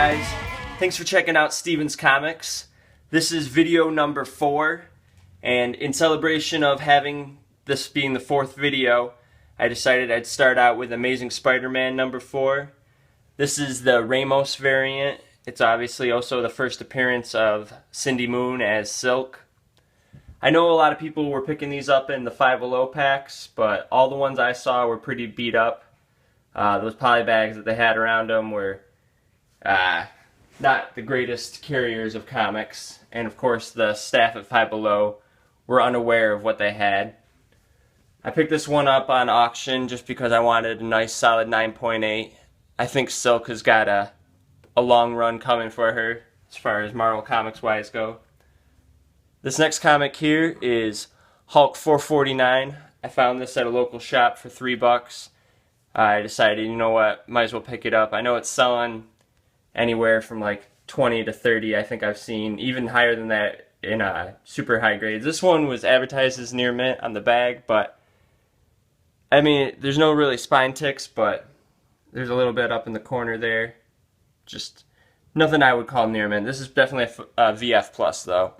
guys? Thanks for checking out Steven's Comics. This is video number 4, and in celebration of having this being the 4th video, I decided I'd start out with Amazing Spider-Man number 4. This is the Ramos variant. It's obviously also the first appearance of Cindy Moon as Silk. I know a lot of people were picking these up in the 5-0 packs, but all the ones I saw were pretty beat up. Those poly bags that they had around them were not the greatest carriers of comics, and of course the staff at 5-0 were unaware of what they had. I picked this one up on auction just because I wanted a nice solid 9.8. I think Silk has got a long run coming for her as far as Marvel Comics wise go. This next comic here is Hulk 449. I found this at a local shop for $3. I decided, you know what, might as well pick it up. I know it's selling anywhere from like 20 to 30. I think I've seen even higher than that in super high grades. This one was advertised as near mint on the bag, but I mean, there's no really spine ticks, but there's a little bit up in the corner there. Just nothing I would call near mint. This is definitely a VF plus though.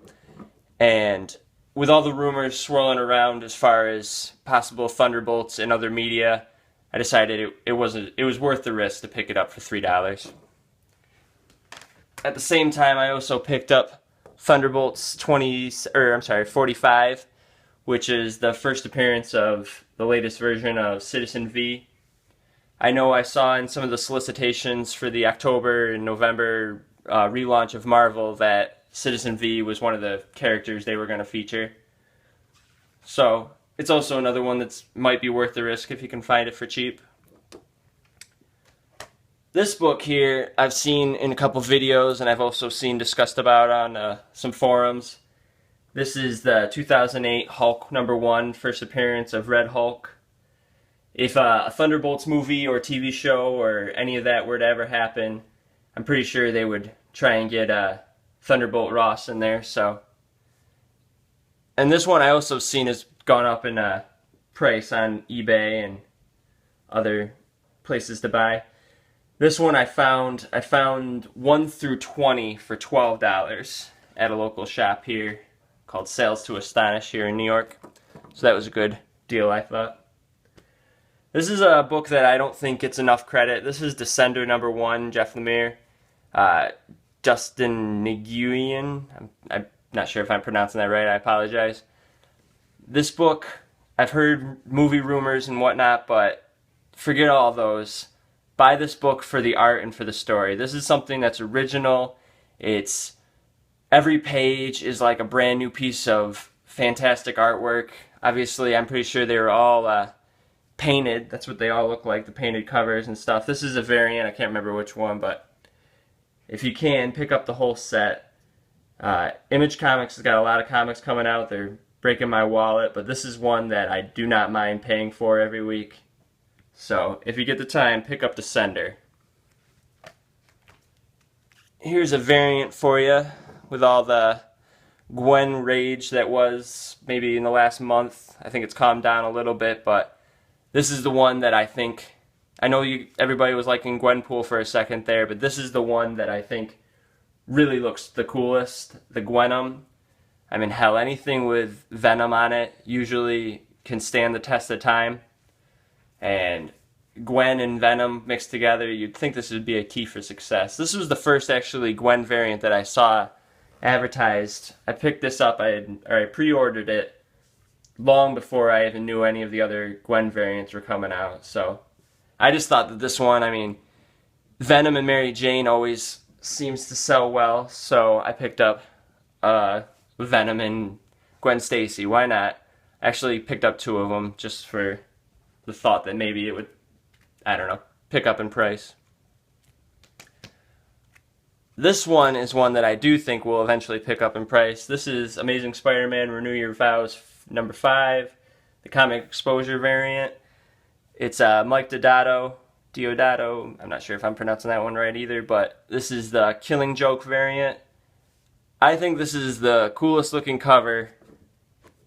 And with all the rumors swirling around as far as possible Thunderbolts and other media, I decided it was worth the risk to pick it up for $3. At the same time, I also picked up Thunderbolts 45, which is the first appearance of the latest version of Citizen V. I know I saw in some of the solicitations for the October and November relaunch of Marvel that Citizen V was one of the characters they were going to feature. So it's also another one that might be worth the risk if you can find it for cheap. This book here I've seen in a couple videos, and I've also seen discussed about on some forums. This is the 2008 Hulk number 1, first appearance of Red Hulk. If a Thunderbolts movie or TV show or any of that were to ever happen, I'm pretty sure they would try and get Thunderbolt Ross in there. So, and this one I also seen has gone up in price on eBay and other places to buy. This one I found 1 through 20 for $12 at a local shop here called Sales to Astonish here in New York. So that was a good deal, I thought. This is a book that I don't think gets enough credit. This is Descender number 1, Jeff Lemire, Justin Nguyen. I'm not sure if I'm pronouncing that right. I apologize. This book, I've heard movie rumors and whatnot, but forget all those. Buy this book for the art and for the story. This is something that's original. It's every page is like a brand new piece of fantastic artwork. Obviously, I'm pretty sure they were all painted. That's what they all look like, the painted covers and stuff. This is a variant. I can't remember which one, but if you can, pick up the whole set. Image Comics has got a lot of comics coming out. They're breaking my wallet, but this is one that I do not mind paying for every week. So, if you get the time, pick up Descender. Here's a variant for you with all the Gwen rage that was maybe in the last month. I think it's calmed down a little bit, but this is the one that I think, I know everybody was liking Gwenpool for a second there, but this is the one that I think really looks the coolest, the Gwenum. I mean, hell, anything with Venom on it usually can stand the test of time. And Gwen and Venom mixed together, you'd think this would be a key for success. This was the first actually Gwen variant that I saw advertised. I picked this up, I pre-ordered it long before I even knew any of the other Gwen variants were coming out. So I just thought that this one, I mean, Venom and Mary Jane always seems to sell well, so I picked up Venom and Gwen Stacy. Why not? I actually picked up 2 of them just for the thought that maybe it would, I don't know, pick up in price. This one is one that I do think will eventually pick up in price. This is Amazing Spider-Man Renew Your Vows number 5, the comic exposure variant. It's Mike Deodato, I'm not sure if I'm pronouncing that one right either, but this is the Killing Joke variant. I think this is the coolest looking cover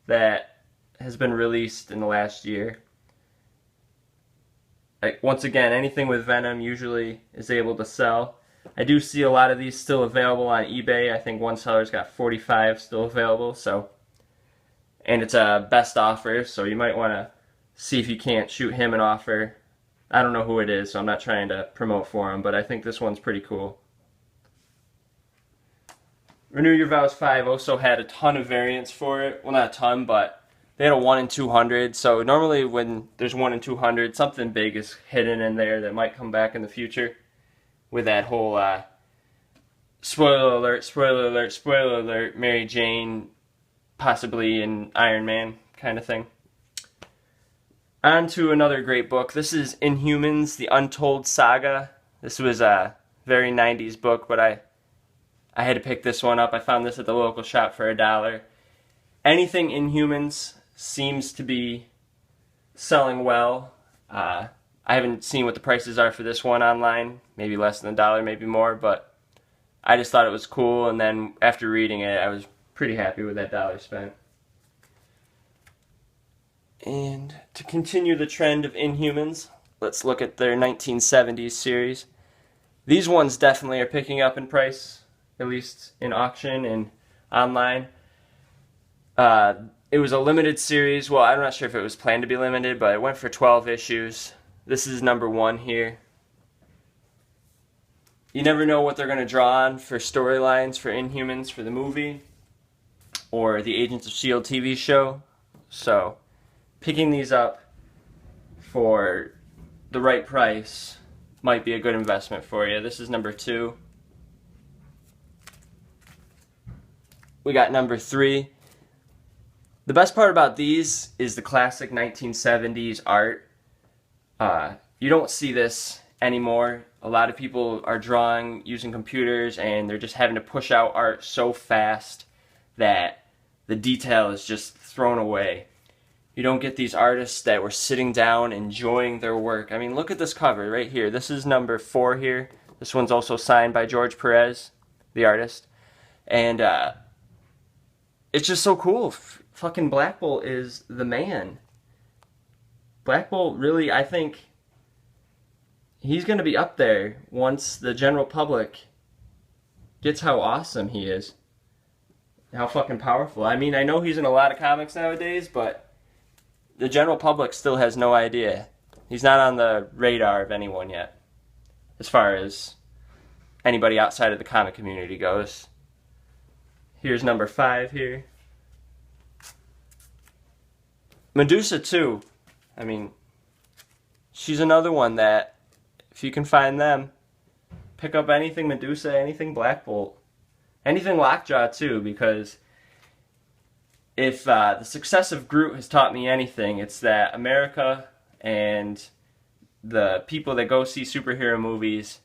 that has been released in the last year. Like, once again, anything with Venom usually is able to sell. I do see a lot of these still available on eBay. I think one seller's got 45 still available, so, and it's a best offer, so you might want to see if you can't shoot him an offer. I don't know who it is, so I'm not trying to promote for him, but I think this one's pretty cool. Renew Your Vows 5 also had a ton of variants for it. Well, not a ton, but they had a 1 in 200. So normally when there's 1 in 200, something big is hidden in there that might come back in the future. With that whole spoiler alert, spoiler alert, spoiler alert, Mary Jane possibly in Iron Man kind of thing. On to another great book. This is Inhumans, The Untold Saga. This was a very 90s book, but I had to pick this one up. I found this at the local shop for $1. Anything Inhumans seems to be selling well. I haven't seen what the prices are for this one online. Maybe less than $1, maybe more, but I just thought it was cool, and then after reading it, I was pretty happy with that $1 spent. And to continue the trend of Inhumans, let's look at their 1970s series. These ones definitely are picking up in price, at least in auction and online. It was a limited series. Well, I'm not sure if it was planned to be limited, but it went for 12 issues. This is number 1 here. You never know what they're going to draw on for storylines for Inhumans for the movie or the Agents of S.H.I.E.L.D. TV show. So, picking these up for the right price might be a good investment for you. This is number 2. We got number 3. The best part about these is the classic 1970s art. You don't see this anymore. A lot of people are drawing using computers, and they're just having to push out art so fast that the detail is just thrown away. You don't get these artists that were sitting down enjoying their work. I mean, look at this cover right here. This is number 4 here. This one's also signed by George Perez, the artist. And it's just so cool. Fucking Blackbolt is the man. Blackbolt really, I think, he's going to be up there once the general public gets how awesome he is. How fucking powerful. I mean, I know he's in a lot of comics nowadays, but the general public still has no idea. He's not on the radar of anyone yet, as far as anybody outside of the comic community goes. Here's number 5 here. Medusa too. I mean, she's another one that, if you can find them, pick up anything Medusa, anything Blackbolt, anything Lockjaw too, because if the success of Groot has taught me anything, it's that America and the people that go see superhero movies,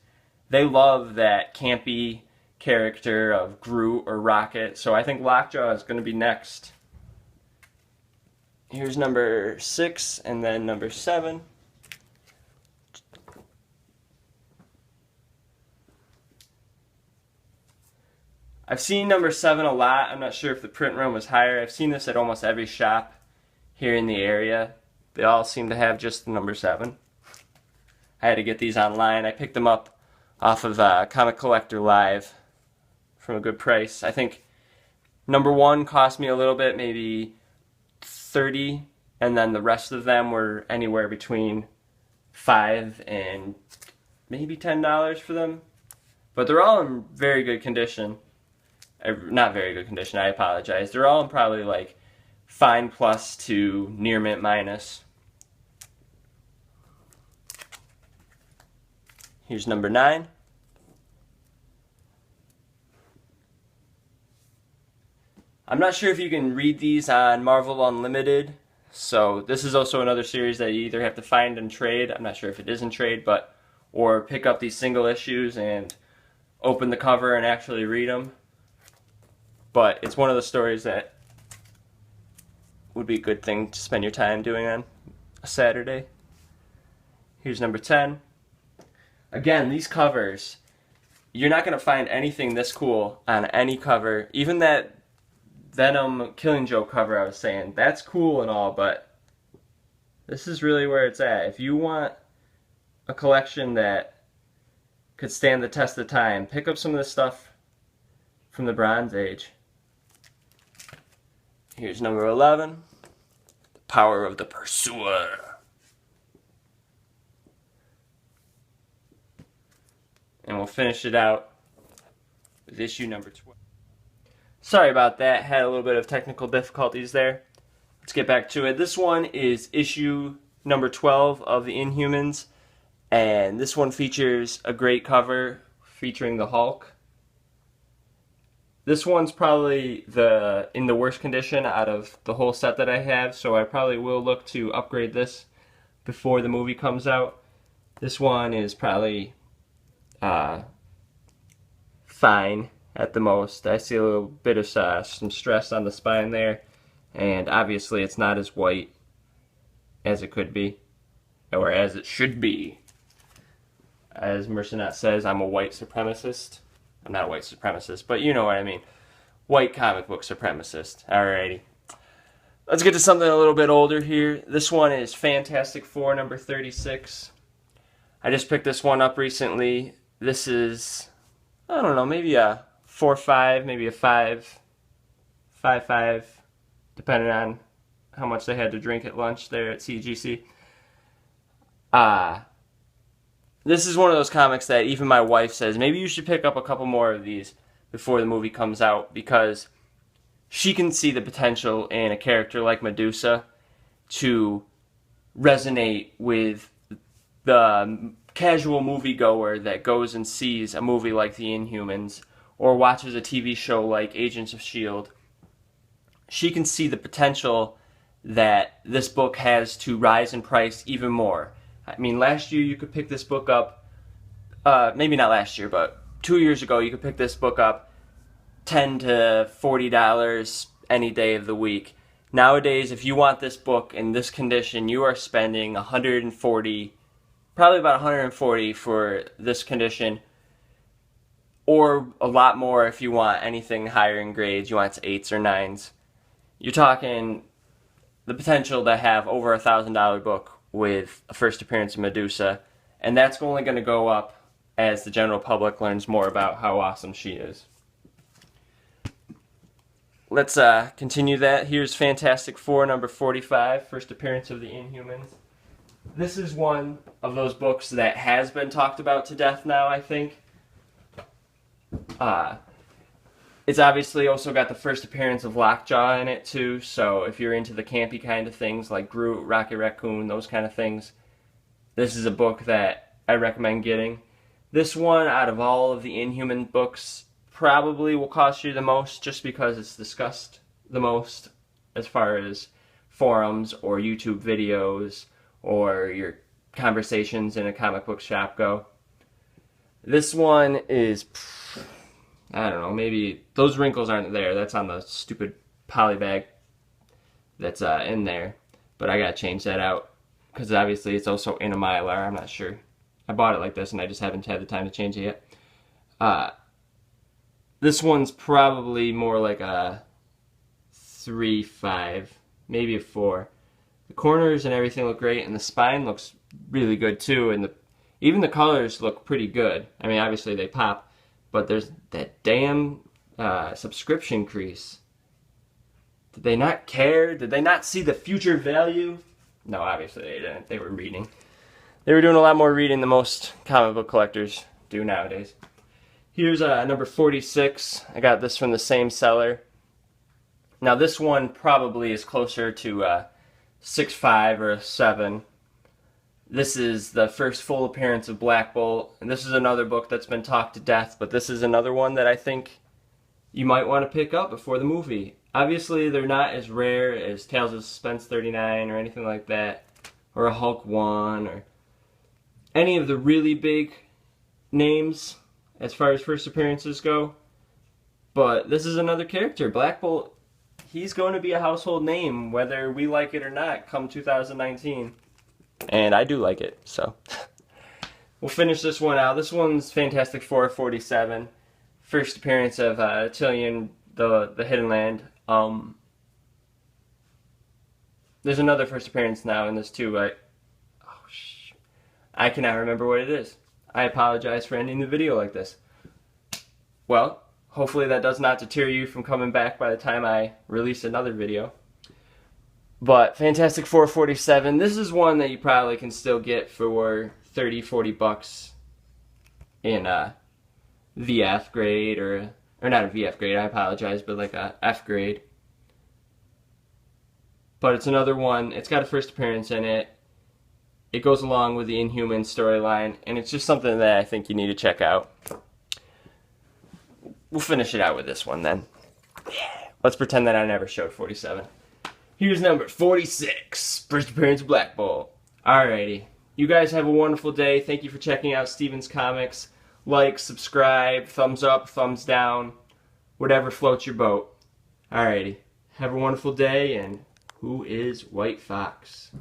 they love that campy character of Groot or Rocket, so I think Lockjaw is going to be next. Here's number 6 and then number 7. I've seen number 7 a lot. I'm not sure if the print run was higher. I've seen this at almost every shop here in the area. They all seem to have just the number 7. I had to get these online. I picked them up off of Comic Collector Live from a good price. I think number 1 cost me a little bit, maybe $30, and then the rest of them were anywhere between $5 and maybe $10 for them. But they're all in very good condition. Not very good condition, I apologize. They're all in probably like fine plus to near mint minus. Here's number 9. I'm not sure if you can read these on Marvel Unlimited, so this is also another series that you either have to find and trade. I'm not sure if it is in trade, but or pick up these single issues and open the cover and actually read them. But it's one of the stories that would be a good thing to spend your time doing on a Saturday. Here's number 10. Again, these covers, you're not going to find anything this cool on any cover. Even that Venom Killing Joke cover I was saying, that's cool and all, but this is really where it's at. If you want a collection that could stand the test of time. Pick up some of this stuff from the Bronze Age. Here's number 11, The Power of the Pursuer. And we'll finish it out with issue number 12. Sorry about that, had a little bit of technical difficulties there. Let's get back to it. This one is issue number 12 of the Inhumans, and this one features a great cover featuring the Hulk. This one's probably in the worst condition out of the whole set that I have, so I probably will look to upgrade this before the movie comes out. This one is probably fine at the most. I see a little bit of some stress on the spine there, and obviously it's not as white as it could be, or as it should be. As Mercenat says, I'm a white supremacist. I'm not a white supremacist, but you know what I mean. White comic book supremacist. Alrighty. Let's get to something a little bit older here. This one is Fantastic Four number 36. I just picked this one up recently. This is, I don't know, maybe a 4.5, maybe a 5.5, depending on how much they had to drink at lunch there at CGC. This is one of those comics that even my wife says, maybe you should pick up a couple more of these before the movie comes out, because she can see the potential in a character like Medusa to resonate with the casual moviegoer that goes and sees a movie like The Inhumans or watches a TV show like Agents of S.H.I.E.L.D. She can see the potential that this book has to rise in price even more. I mean, last year you could pick this book up, maybe not last year, but 2 years ago you could pick this book up $10 to $40 any day of the week. Nowadays, if you want this book in this condition, you are spending $140, probably about $140 for this condition, or a lot more if you want anything higher in grades. You want it to 8s or 9s. You're talking the potential to have over $1,000 book with a first appearance of Medusa, and that's only going to go up as the general public learns more about how awesome she is. Let's continue that. Here's Fantastic Four number 45, first appearance of the Inhumans. This is one of those books that has been talked about to death now, I think. It's obviously also got the first appearance of Lockjaw in it too, so if you're into the campy kind of things like Groot, Rocket Raccoon, those kind of things, this is a book that I recommend getting. This one, out of all of the Inhuman books, probably will cost you the most just because it's discussed the most as far as forums or YouTube videos or your conversations in a comic book shop go. This one is, I don't know, maybe those wrinkles aren't there. That's on the stupid poly bag that's in there. But I gotta change that out because obviously it's also in a Mylar. I'm not sure. I bought it like this and I just haven't had the time to change it yet. This one's probably more like a 3.5, maybe a 4. The corners and everything look great, and the spine looks really good too, and even the colors look pretty good. I mean, obviously they pop, but there's that damn subscription crease. Did they not care? Did they not see the future value? No, obviously they didn't. They were reading. They were doing a lot more reading than most comic book collectors do nowadays. Here's number 46. I got this from the same seller. Now this one probably is closer to 6.5 or a 7. This is the first full appearance of Blackbolt, and this is another book that's been talked to death, but this is another one that I think you might want to pick up before the movie. Obviously, they're not as rare as Tales of Suspense 39 or anything like that, or a Hulk 1, or any of the really big names as far as first appearances go. But this is another character. Blackbolt, he's going to be a household name, whether we like it or not, come 2019. And I do like it, so. We'll finish this one out. This one's Fantastic Four 47. First appearance of Tillian, the Hidden Land. There's another first appearance now in this too, but I cannot remember what it is. I apologize for ending the video like this. Well, hopefully that does not deter you from coming back by the time I release another video. But Fantastic Four 47, this is one that you probably can still get for 30, 40 bucks in a VF grade, or not a VF grade, I apologize, but like a F grade. But it's another one, it's got a first appearance in it. It goes along with the Inhuman storyline, and it's just something that I think you need to check out. We'll finish it out with this one then. Let's pretend that I never showed 47. Here's number 46, first appearance of Blackbolt. Alrighty. You guys have a wonderful day. Thank you for checking out Steven's Comics. Like, subscribe, thumbs up, thumbs down, whatever floats your boat. Alrighty. Have a wonderful day, and who is White Fox?